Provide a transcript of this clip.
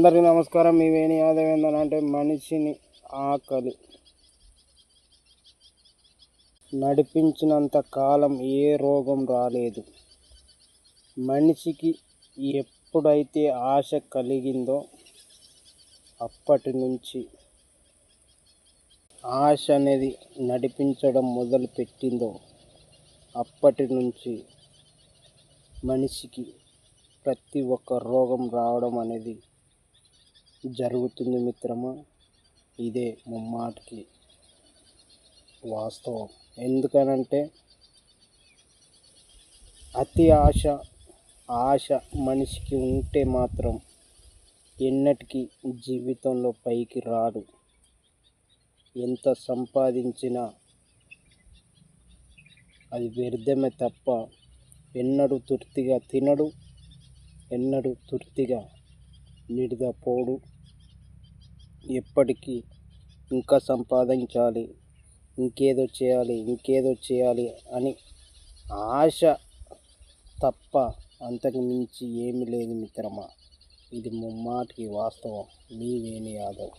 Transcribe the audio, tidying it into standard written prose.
అందరికీ నమస్కారం. మీ వేణి యాదవ్ ఏంటంటే మనిషిని ఆకలి నడిపించినంత కాలం ఏ రోగం రాలేదు. మనిషికి ఎప్పుడైతే ఆశ కలిగిందో అప్పటి నుంచి ఆశ అనేది నడిపించడం మొదలుపెట్టిందో అప్పటి నుంచి మనిషికి ప్రతి ఒక్క రోగం రావడం అనేది జరుగుతుంది మిత్రమా. ఇదే ముమ్మాటికి వాస్తవం. ఎందుకనంటే అతి ఆశ మనిషికి ఉంటే మాత్రం ఎన్నటికీ జీవితంలో పైకి రాడు. ఎంత సంపాదించినా అది వ్యర్థమే తప్ప ఎన్నడూ తృప్తిగా తినడు, ఎన్నడూ తృప్తిగా నిద్రపోడు. ఎప్పటికీ ఇంకా సంపాదించాలి, ఇంకేదో చేయాలి అని ఆశ తప్ప అంతకు మించి ఏమీ లేదు మిత్రమా. ఇది ముమ్మాటికి వాస్తవం. మీ వేణి యాదవ్.